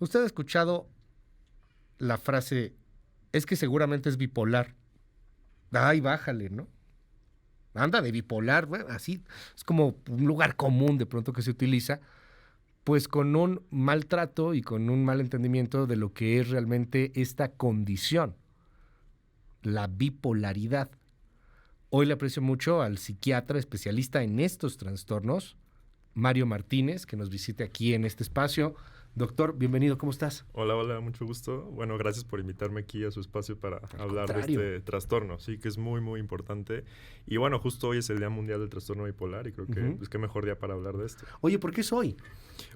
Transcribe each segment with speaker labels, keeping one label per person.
Speaker 1: Usted ha escuchado la frase, es que seguramente es bipolar. Ay, bájale, ¿no? Anda de bipolar, bueno, así. Es como un lugar común de pronto que se utiliza, pues con un maltrato y con un mal entendimiento de lo que es realmente esta condición, la bipolaridad. Hoy le aprecio mucho al psiquiatra especialista en estos trastornos, Mario Martínez, que nos visite aquí en este espacio. Doctor, bienvenido, ¿cómo estás?
Speaker 2: Hola, hola, mucho gusto. Bueno, gracias por invitarme aquí a su espacio para hablar de este trastorno, sí, que es muy, muy importante. Y bueno, justo hoy es el Día Mundial del Trastorno Bipolar y creo que pues qué mejor día para hablar de esto.
Speaker 1: Oye, ¿por qué es hoy?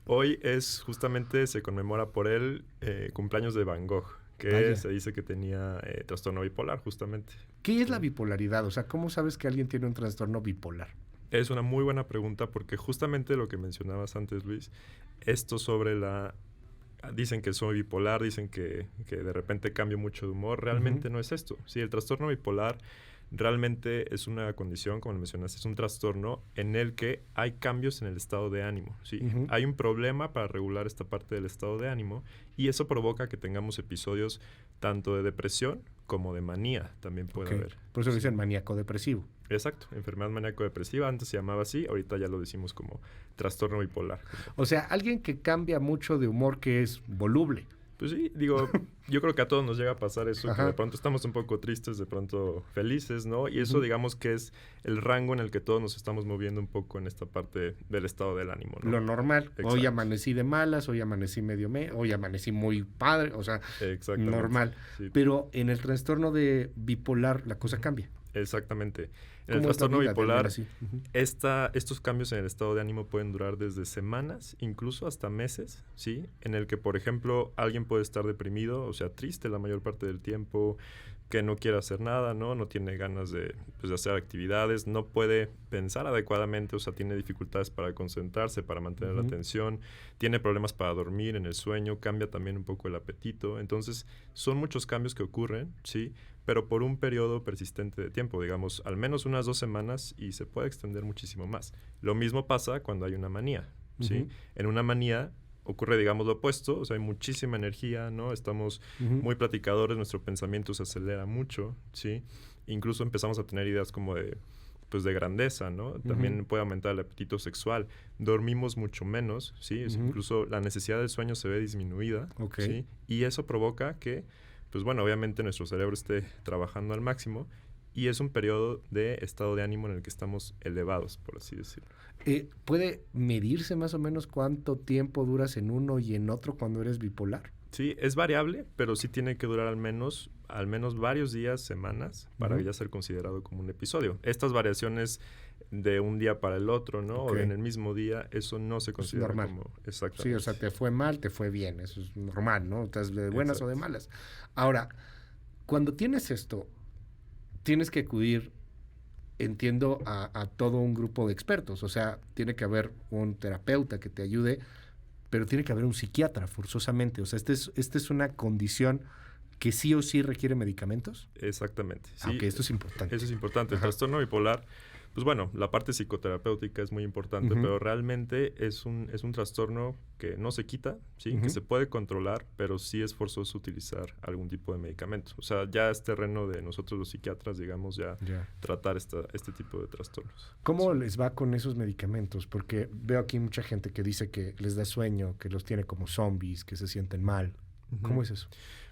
Speaker 2: Hoy es justamente, se conmemora por el cumpleaños de Van Gogh, que se dice que tenía trastorno bipolar, justamente.
Speaker 1: ¿Qué es la bipolaridad? O sea, ¿cómo sabes que alguien tiene un trastorno bipolar?
Speaker 2: Es una muy buena pregunta porque justamente lo que mencionabas antes, Luis, esto sobre la... Dicen que soy bipolar, dicen que de repente cambio mucho de humor. Realmente no es esto. Sí, el trastorno bipolar realmente es una condición, como lo mencionaste, es un trastorno en el que hay cambios en el estado de ánimo. ¿Sí? Hay un problema para regular esta parte del estado de ánimo y eso provoca que tengamos episodios tanto de depresión como de manía. También puede haber.
Speaker 1: Por eso dicen maníaco-depresivo.
Speaker 2: Exacto, enfermedad maníaco-depresiva, antes se llamaba así, ahorita ya lo decimos como trastorno bipolar.
Speaker 1: O sea, alguien que cambia mucho de humor, que es voluble.
Speaker 2: Pues sí, digo, yo creo que a todos nos llega a pasar eso, que de pronto estamos un poco tristes, de pronto felices, ¿no? Y eso digamos que es el rango en el que todos nos estamos moviendo un poco en esta parte del estado del ánimo, ¿no?
Speaker 1: Lo normal. Exacto. Hoy amanecí de malas, hoy amanecí hoy amanecí muy padre, o sea, normal. Sí. Pero en el trastorno de bipolar la cosa cambia.
Speaker 2: Exactamente. En el trastorno bipolar, estos cambios en el estado de ánimo pueden durar desde semanas, incluso hasta meses, ¿sí? En el que, por ejemplo, alguien puede estar deprimido, o sea, triste la mayor parte del tiempo, que no quiere hacer nada, ¿no? No tiene ganas de hacer actividades, no puede pensar adecuadamente, o sea, tiene dificultades para concentrarse, para mantener la atención, tiene problemas para dormir en el sueño, cambia también un poco el apetito. Entonces, son muchos cambios que ocurren, ¿sí? Pero por un periodo persistente de tiempo, digamos, al menos unas 2 semanas y se puede extender muchísimo más. Lo mismo pasa cuando hay una manía, ¿sí? En una manía ocurre, digamos, lo opuesto, o sea, hay muchísima energía, ¿no? Estamos muy platicadores, nuestro pensamiento se acelera mucho, ¿sí? Incluso empezamos a tener ideas como de grandeza, ¿no? También puede aumentar el apetito sexual. Dormimos mucho menos, ¿sí? Incluso la necesidad del sueño se ve disminuida, ¿sí? Y eso provoca que, pues bueno, obviamente nuestro cerebro esté trabajando al máximo y es un periodo de estado de ánimo en el que estamos elevados, por así decirlo.
Speaker 1: ¿Puede medirse más o menos cuánto tiempo duras en uno y en otro cuando eres bipolar?
Speaker 2: Sí, es variable, pero sí tiene que durar al menos varios días, semanas, para ya ser considerado como un episodio. Estas variaciones de un día para el otro, ¿no? O en el mismo día, eso no se considera como... Exactamente.
Speaker 1: Sí, o sea, te fue mal, te fue bien, eso es normal, ¿no? Estás de buenas o de malas. Ahora, cuando tienes esto, tienes que acudir, entiendo, a todo un grupo de expertos. O sea, tiene que haber un terapeuta que te ayude, pero tiene que haber un psiquiatra forzosamente. O sea, esta es una condición que sí o sí requiere medicamentos.
Speaker 2: Exactamente. Sí,
Speaker 1: aunque esto es importante.
Speaker 2: Eso es importante. El trastorno bipolar, pues bueno, la parte psicoterapéutica es muy importante, pero realmente es un trastorno que no se quita, ¿sí? Que se puede controlar, pero sí es forzoso utilizar algún tipo de medicamento. O sea, ya es terreno de nosotros los psiquiatras, digamos, ya tratar este tipo de trastornos.
Speaker 1: ¿Cómo les va con esos medicamentos? Porque veo aquí mucha gente que dice que les da sueño, que los tiene como zombies, que se sienten mal. ¿Cómo es eso?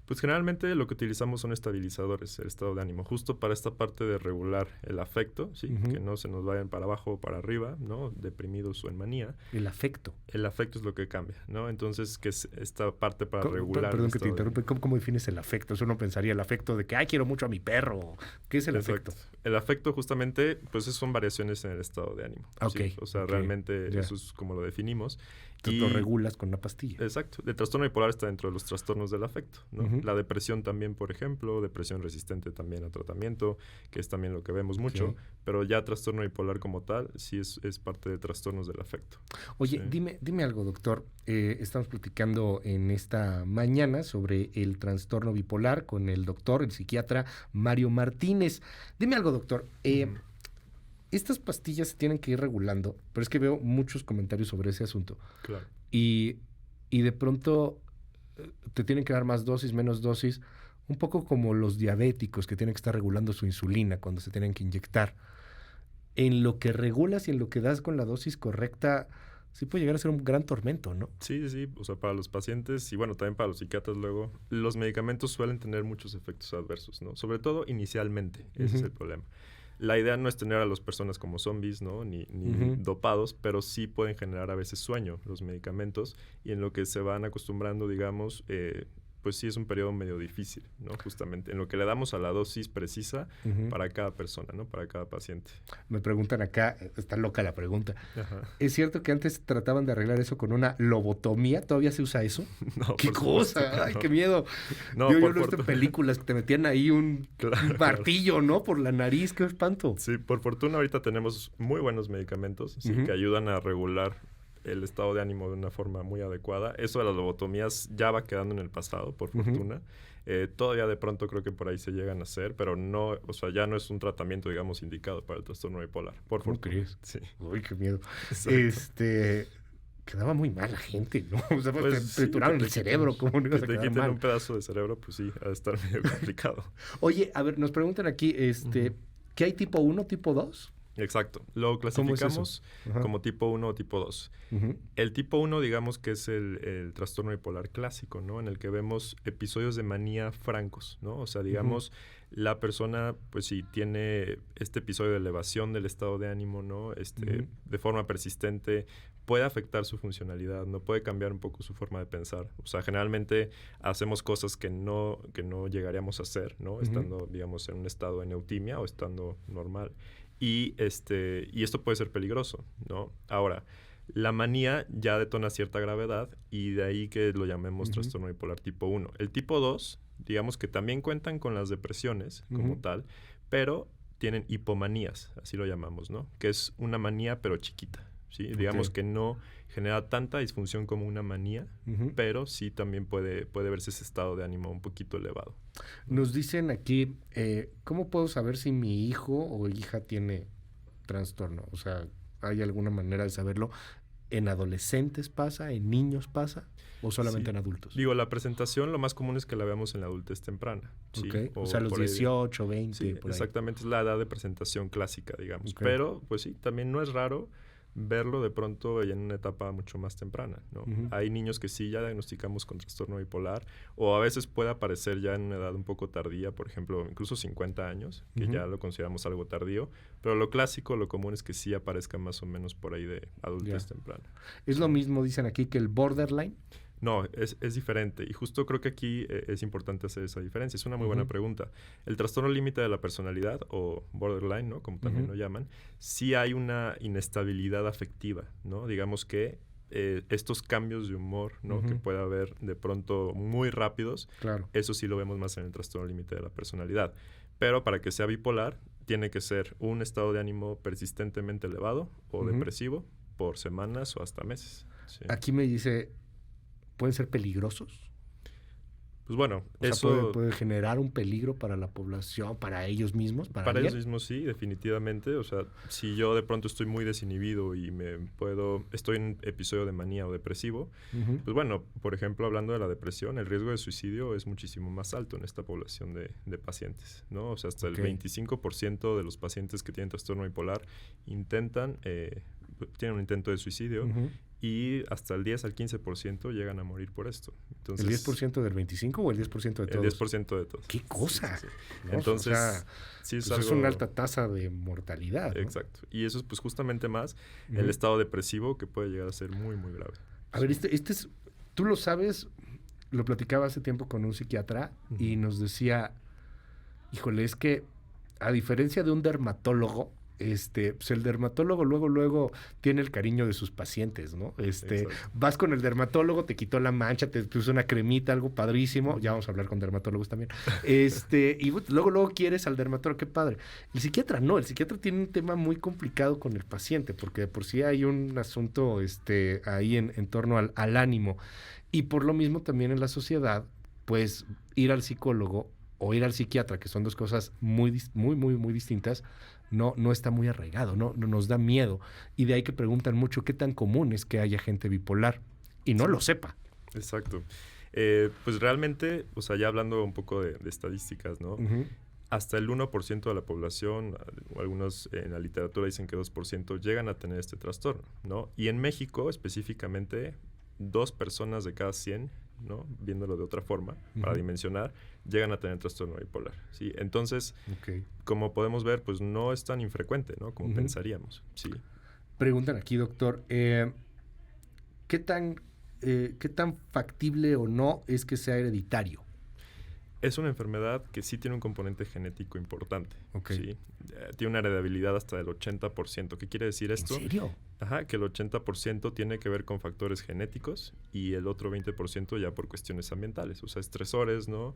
Speaker 2: Pues generalmente lo que utilizamos son estabilizadores, el estado de ánimo, justo para esta parte de regular el afecto, ¿sí? Que no se nos vayan para abajo o para arriba, ¿no? Deprimidos o en manía.
Speaker 1: El afecto.
Speaker 2: El afecto es lo que cambia, ¿no? Entonces, que es esta parte para regular...
Speaker 1: Perdón que te interrumpa. ¿Cómo defines el afecto? Eso uno pensaría el afecto de que, quiero mucho a mi perro. ¿Qué es el afecto?
Speaker 2: El afecto justamente, pues son variaciones en el estado de ánimo. ¿Sí? O sea, realmente eso es como lo definimos.
Speaker 1: Entonces lo regulas con una pastilla.
Speaker 2: Exacto. El trastorno bipolar está dentro de los trastornos del afecto, ¿no? La depresión también, por ejemplo, depresión resistente también a tratamiento, que es también lo que vemos mucho, pero ya trastorno bipolar como tal sí es parte de trastornos del afecto.
Speaker 1: Oye, dime algo, doctor. Estamos platicando en esta mañana sobre el trastorno bipolar con el doctor, el psiquiatra Mario Martínez. Dime algo, doctor. Estas pastillas se tienen que ir regulando, pero es que veo muchos comentarios sobre ese asunto.
Speaker 2: Claro.
Speaker 1: Y de pronto te tienen que dar más dosis, menos dosis, un poco como los diabéticos que tienen que estar regulando su insulina cuando se tienen que inyectar. En lo que regulas y en lo que das con la dosis correcta, sí puede llegar a ser un gran tormento, ¿no?
Speaker 2: Sí, sí, o sea, para los pacientes y bueno, también para los psiquiatras luego, los medicamentos suelen tener muchos efectos adversos, ¿no? Sobre todo inicialmente, ese es el problema. La idea no es tener a las personas como zombies, ¿no? Ni dopados, pero sí pueden generar a veces sueño los medicamentos y en lo que se van acostumbrando, digamos, pues sí es un periodo medio difícil, ¿no? Justamente en lo que le damos a la dosis precisa para cada persona, ¿no? Para cada paciente.
Speaker 1: Me preguntan acá, está loca la pregunta.
Speaker 2: Ajá.
Speaker 1: ¿Es cierto que antes trataban de arreglar eso con una lobotomía? ¿Todavía se usa eso?
Speaker 2: No,
Speaker 1: ¡Qué cosa! ¡Ay, qué miedo!
Speaker 2: No,
Speaker 1: yo lo he visto en películas que te metían ahí un martillo, ¿no? Por la nariz, ¡qué espanto!
Speaker 2: Sí, por fortuna ahorita tenemos muy buenos medicamentos, ¿sí? Que ayudan a regular el estado de ánimo de una forma muy adecuada. Eso de las lobotomías ya va quedando en el pasado, por fortuna. Todavía de pronto creo que por ahí se llegan a hacer, pero no, o sea, ya no es un tratamiento, digamos, indicado para el trastorno bipolar. Por
Speaker 1: ¿Cómo
Speaker 2: fortuna.
Speaker 1: crees?
Speaker 2: Sí.
Speaker 1: Uy, qué miedo.
Speaker 2: Exacto.
Speaker 1: Quedaba muy mal la gente, ¿no? O sea,
Speaker 2: Pues
Speaker 1: te trituraron el cerebro, ¿cómo no ibas a
Speaker 2: te
Speaker 1: quedar
Speaker 2: quiten
Speaker 1: mal?
Speaker 2: un pedazo de cerebro, pues sí, ha de estar medio complicado.
Speaker 1: Oye, a ver, nos preguntan aquí, ¿qué hay tipo 1, tipo 2?
Speaker 2: Exacto. Lo clasificamos como tipo 1 o tipo 2. El tipo 1, digamos que es el trastorno bipolar clásico, ¿no? En el que vemos episodios de manía francos, ¿no? O sea, digamos, la persona, pues sí, tiene este episodio de elevación del estado de ánimo, ¿no? De forma persistente, puede afectar su funcionalidad, ¿no? Puede cambiar un poco su forma de pensar. O sea, generalmente hacemos cosas que no llegaríamos a hacer, ¿no? Estando, digamos, en un estado de neutimia o estando normal. Y esto puede ser peligroso, ¿no? Ahora, la manía ya detona cierta gravedad y de ahí que lo llamemos trastorno bipolar tipo 1. El tipo 2, digamos que también cuentan con las depresiones como tal, pero tienen hipomanías, así lo llamamos, ¿no? Que es una manía pero chiquita, ¿sí? Digamos que no genera tanta disfunción como una manía, pero sí también puede verse ese estado de ánimo un poquito elevado.
Speaker 1: Nos dicen aquí, ¿cómo puedo saber si mi hijo o hija tiene trastorno? O sea, ¿hay alguna manera de saberlo? ¿En adolescentes pasa? ¿En niños pasa? ¿O solamente en adultos?
Speaker 2: Digo, la presentación lo más común es que la veamos en la adultez temprana. ¿Sí?
Speaker 1: Okay. O sea, los 18, 20,
Speaker 2: sí,
Speaker 1: por ahí.
Speaker 2: Exactamente, es la edad de presentación clásica, digamos. Pero, pues sí, también no es raro verlo de pronto en una etapa mucho más temprana, ¿no? Hay niños que sí ya diagnosticamos con trastorno bipolar o a veces puede aparecer ya en una edad un poco tardía, por ejemplo, incluso 50 años, que ya lo consideramos algo tardío, pero lo clásico, lo común es que sí aparezca más o menos por ahí de adultez temprana.
Speaker 1: ¿Es lo mismo, dicen aquí, que el borderline?
Speaker 2: No, es diferente. Y justo creo que aquí es importante hacer esa diferencia. Es una muy buena pregunta. El trastorno límite de la personalidad, o borderline, ¿no? Como también lo llaman, sí hay una inestabilidad afectiva, ¿no? Digamos que estos cambios de humor, ¿no? Que puede haber de pronto muy rápidos, eso sí lo vemos más en el trastorno límite de la personalidad. Pero para que sea bipolar, tiene que ser un estado de ánimo persistentemente elevado o depresivo por semanas o hasta meses. Sí.
Speaker 1: Aquí me dice... ¿Pueden ser peligrosos?
Speaker 2: Pues bueno,
Speaker 1: o
Speaker 2: eso...
Speaker 1: sea, ¿puede generar un peligro para la población, para ellos mismos?
Speaker 2: Para ellos mismos sí, definitivamente. O sea, si yo de pronto estoy muy desinhibido y estoy en un episodio de manía o depresivo, pues bueno, por ejemplo, hablando de la depresión, el riesgo de suicidio es muchísimo más alto en esta población de pacientes, ¿no? O sea, hasta el 25% de los pacientes que tienen trastorno bipolar tienen un intento de suicidio. Y hasta el 10 al 15% llegan a morir por esto. Entonces,
Speaker 1: ¿El 10% del 25 o el 10% de todos?
Speaker 2: El 10% de todos.
Speaker 1: ¡Qué cosa!
Speaker 2: Sí.
Speaker 1: ¿No?
Speaker 2: Entonces,
Speaker 1: o sea,
Speaker 2: sí
Speaker 1: pues es una alta tasa de mortalidad, ¿no?
Speaker 2: Exacto. Y eso es pues justamente más el estado depresivo que puede llegar a ser muy, muy grave.
Speaker 1: A ver, es... Tú lo sabes, lo platicaba hace tiempo con un psiquiatra y nos decía, híjole, es que a diferencia de un dermatólogo, pues el dermatólogo luego tiene el cariño de sus pacientes, ¿no? Vas con el dermatólogo, te quitó la mancha, te puso una cremita, algo padrísimo. Ya vamos a hablar con dermatólogos también. Y luego quieres al dermatólogo, qué padre. El psiquiatra no, el psiquiatra tiene un tema muy complicado con el paciente, porque de por sí hay un asunto ahí en torno al ánimo. Y por lo mismo también en la sociedad, pues ir al psicólogo o ir al psiquiatra, que son dos cosas muy distintas, no está muy arraigado, no nos da miedo. Y de ahí que preguntan mucho qué tan común es que haya gente bipolar y no lo sepa.
Speaker 2: Exacto. Pues realmente, o sea, ya hablando un poco de estadísticas, ¿no? Hasta el 1% de la población, o algunos en la literatura dicen que 2%, llegan a tener este trastorno, ¿no? Y en México, específicamente, 2 personas de cada 100, ¿no? Viéndolo de otra forma, para dimensionar, llegan a tener trastorno bipolar, ¿sí? Entonces, como podemos ver, pues no es tan infrecuente, ¿no? Como pensaríamos, ¿sí?
Speaker 1: Preguntan aquí, doctor, ¿qué tan factible o no es que sea hereditario?
Speaker 2: Es una enfermedad que sí tiene un componente genético importante. ¿Sí? Tiene una heredabilidad hasta del 80%. ¿Qué quiere decir esto?
Speaker 1: ¿En serio?
Speaker 2: Que el 80% tiene que ver con factores genéticos y el otro 20% ya por cuestiones ambientales. O sea, estresores, ¿no?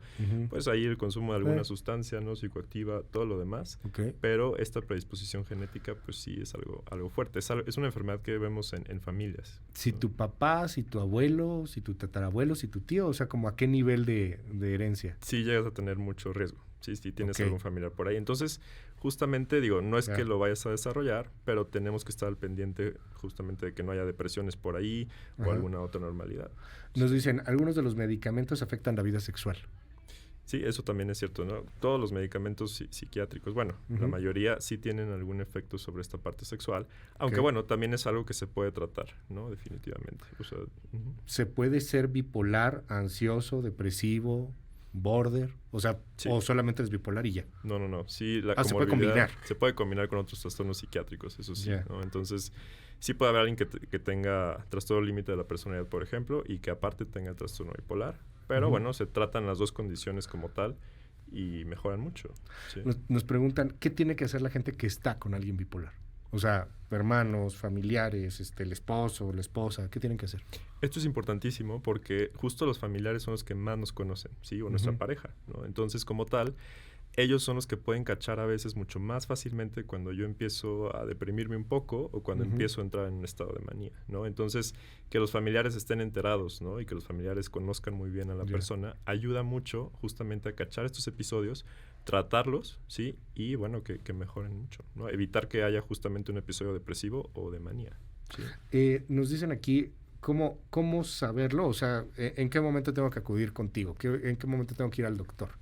Speaker 2: Pues ahí el consumo de alguna sustancia, ¿no? Psicoactiva, todo lo demás. Pero esta predisposición genética, pues sí es algo fuerte. Es una enfermedad que vemos en familias.
Speaker 1: Si tu papá, si tu abuelo, si tu tatarabuelo, si tu tío, o sea, como a qué nivel de herencia.
Speaker 2: Sí llegas a tener mucho riesgo. Sí, si tienes algún familiar por ahí. Entonces, justamente, digo, no es que lo vayas a desarrollar, pero tenemos que estar al pendiente justamente de que no haya depresiones por ahí o alguna otra normalidad.
Speaker 1: Nos dicen, algunos de los medicamentos afectan la vida sexual.
Speaker 2: Sí, eso también es cierto, ¿no? Todos los medicamentos psiquiátricos, bueno, la mayoría sí tienen algún efecto sobre esta parte sexual, aunque bueno, también es algo que se puede tratar, ¿no? Definitivamente. O sea,
Speaker 1: ¿se puede ser bipolar, ansioso, depresivo, border? O sea, o solamente es bipolar y ya.
Speaker 2: No. Sí,
Speaker 1: se puede combinar.
Speaker 2: Se puede combinar con otros trastornos psiquiátricos, eso sí, ¿no? Entonces, sí puede haber alguien que tenga trastorno límite de la personalidad, por ejemplo, y que aparte tenga el trastorno bipolar. Pero bueno, se tratan las dos condiciones como tal y mejoran mucho. Sí.
Speaker 1: Nos preguntan, ¿qué tiene que hacer la gente que está con alguien bipolar? O sea, hermanos, familiares, el esposo, la esposa, ¿qué tienen que hacer?
Speaker 2: Esto es importantísimo porque justo los familiares son los que más nos conocen, ¿sí? O nuestra pareja, ¿no? Entonces, como tal, ellos son los que pueden cachar a veces mucho más fácilmente cuando yo empiezo a deprimirme un poco o cuando empiezo a entrar en un estado de manía, ¿no? Entonces, que los familiares estén enterados, ¿no? Y que los familiares conozcan muy bien a la persona, ayuda mucho justamente a cachar estos episodios, tratarlos, ¿sí? Y, bueno, que mejoren mucho, ¿no? Evitar que haya justamente un episodio depresivo o de manía, ¿sí?
Speaker 1: Nos dicen aquí, ¿cómo saberlo? O sea, ¿en qué momento tengo que acudir contigo? ¿En qué momento tengo que ir al doctor?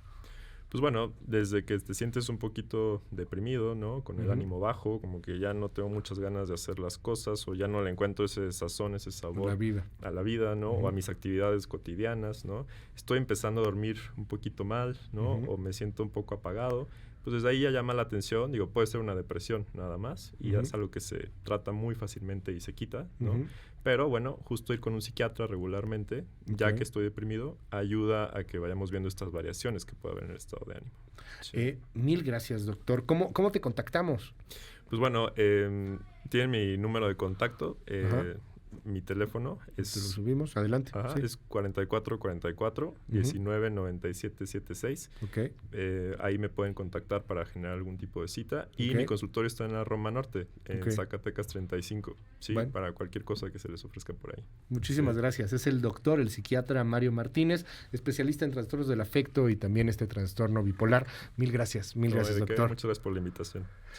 Speaker 2: Pues bueno, desde que te sientes un poquito deprimido, ¿no? Con el ánimo bajo, como que ya no tengo muchas ganas de hacer las cosas o ya no le encuentro ese sazón, ese sabor a la vida, ¿no? O a mis actividades cotidianas, ¿no? Estoy empezando a dormir un poquito mal, ¿no? O me siento un poco apagado. Pues desde ahí ya llama la atención. Digo, puede ser una depresión nada más y es algo que se trata muy fácilmente y se quita, ¿no? Pero bueno, justo ir con un psiquiatra regularmente, ya que estoy deprimido, ayuda a que vayamos viendo estas variaciones que puede haber en el estado de ánimo. Sí.
Speaker 1: Mil gracias, doctor. ¿Cómo te contactamos?
Speaker 2: Pues bueno, tienen mi número de contacto. Mi teléfono es...
Speaker 1: Te lo subimos, adelante.
Speaker 2: Es 4444-199776. Ahí me pueden contactar para generar algún tipo de cita. Y mi consultorio está en la Roma Norte, en Zacatecas 35. Sí, para cualquier cosa que se les ofrezca por ahí.
Speaker 1: Muchísimas gracias. Es el doctor, el psiquiatra Mario Martínez, especialista en trastornos del afecto y también este trastorno bipolar. Mil gracias, doctor.
Speaker 2: Muchas gracias por la invitación.